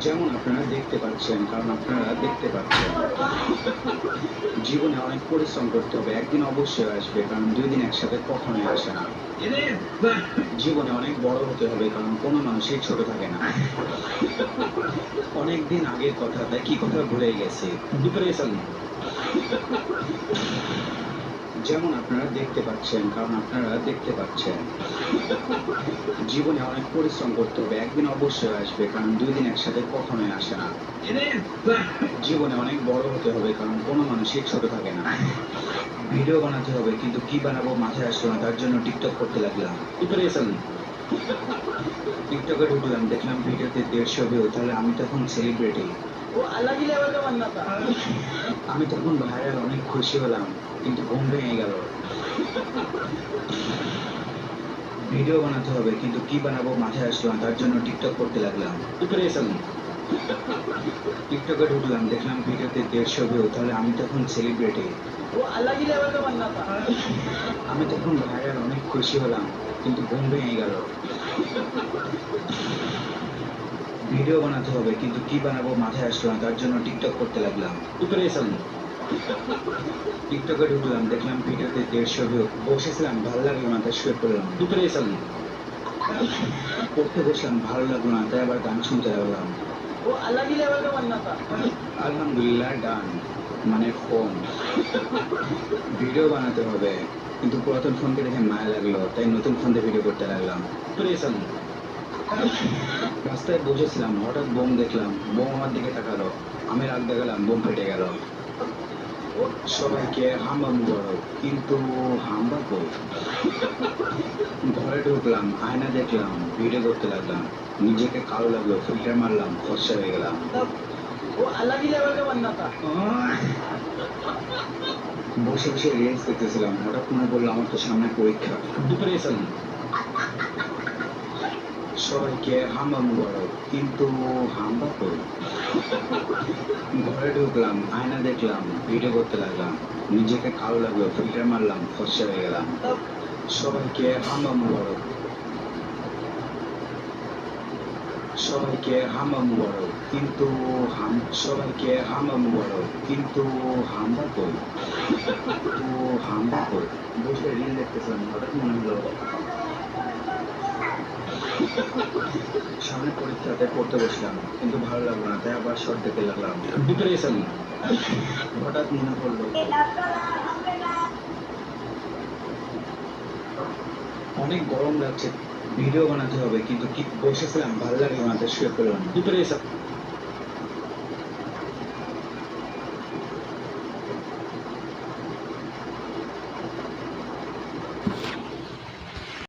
যেমন আপনারা দেখতে পাচ্ছেন, কারণ আপনারা দেখতে পাচ্ছেন। জীবনে অনেক পরিশ্রম করতে হবে, একদিন অবশ্যই আসবে, কারণ 2 দিন একসাথে কখনোই আসে না। জীবনে অনেক বড় হতে হবে, কারণ কোনো মানুষই ছোট থাকে না। অনেকদিন আগের কথা, তাই কি কথা ভুলে গেছি। ডিপ্রেশন। যেমন আপনারা দেখতে পাচ্ছেন, কারণ আপনারা দেখতে পাচ্ছেন। জীবনে অনেক পরিশ্রম করতে হবে, একদিন অবশ্যই আসবে, কারণ 2 দিন একসাথে কখনোই আসে না। জীবনে অনেক বড় হতে হবে, কারণ কোনো মানুষই ছোট থাকে না। ভিডিও বানাতে হবে, কিন্তু কি বানাবো মাথায় আসলো না, তার জন্য টিকটক করতে লাগলাম। প্রিপারেশন। টিকটকে ঢুকলাম, দেখলাম ভিডিওতে 150 ভিউ, তাহলে আমি তখন সেলিব্রিটি। वो अलग ही लेवल का बनना था। আমি তখন ভাইরাল, অনেক খুশি হলাম, কিন্তু ঘুম ভেঙে গেল। ভিডিও বানাতে হবে, কিন্তু কি বানাবো মাথায় আসলো না, তার জন্য টিকটক করতে লাগলাম। প্রিপারেশন। টিকটকে ঢুকলাম, দেখলাম ভিডিওতে 150 ভিউ, তাহলে আমি তখন সেলিব্রিটি। वो अलग ही लेवल का बनना था। আমি তখন ভাইরাল, অনেক খুশি হলাম, কিন্তু ঘুম ভেঙে গেল। ভিডিও বানাতে হবে, কিন্তু কি বানাবো মাথায় আসলো না, তার জন্য টিকটক করতে লাগলাম। প্রিপারেশন। টিকটকে ঢুকলাম, দেখলাম ভিডিওতে 150 ভিউ, বসেছিলাম, ভালো লাগলো না, তাই শুয়ে পড়লাম। প্রিপারেশন। পড়তে বসলাম, ভালো লাগলো না, তাই আবার গান শুনতে লাগলাম। वो अलग ही लेवल का बनना था। আলহামদুলিল্লাহ, ডান, মানে ফোন। ভিডিও বানাতে হবে, কিন্তু পুরাতন ফোনকে দেখে মায়া লাগলো, তাই নতুন ফোন দিয়ে ভিডিও করতে লাগলাম। প্রিপারেশন। রাস্তায় বসেছিলাম, হঠাৎ বোম দেখলাম, বোম আমার দিকে তাকালো, আমি রাগ দেখালাম, বোম ফেটে গেল। সবাইকে হাম্বা মুবারক, কিন্তু হাম্বা কই? ঘরে ঢুকলাম, আয়না দেখলাম, ভিডিও করতে লাগলাম, নিজেকে কালো লাগলো, ফিল্টার মারলাম, ফর্সা হয়ে গেলাম। तब वो अलग ही लेवल का बनना था। বসে বসে রিলস দেখতেছিলাম, হঠাৎ মনে পড়লো আমার তো সামনে পরীক্ষা। ডিপ্রেশন। সবাইকে হাম্বা মুবারক, কিন্তু হাম্বা কই? ঘরে ঢুকলাম, আয়না দেখলাম, ভিডিও করতে লাগলাম, নিজেকে কালো লাগলো, ফিল্টার মারলাম, ফর্সা হয়ে গেলাম। तब সবাইকে হাম্বা মুবারক, সবাইকে হাম্বা মুবারক, কিন্তু সবাইকে হাম্বা মুবারক, কিন্তু হাম্বা কই? তো হাম্বা কই? বসে রিল দেখতেছিলাম, হঠাৎ মনে হলো সামনে পরীক্ষাতে পড়তে বসলাম, কিন্তু ভালো লাগলো না, তাই আবার শর্ট দেখতে লাগলাম। ডিপ্রেশন। হঠাৎ মনে পড়লো অনেক গরম লাগছে, ভিডিও বানাতে হবে, কিন্তু কি বসেছিলাম, ভালো লাগলো না, তাই শুয়ে পড়লাম। ডিপ্রেশন।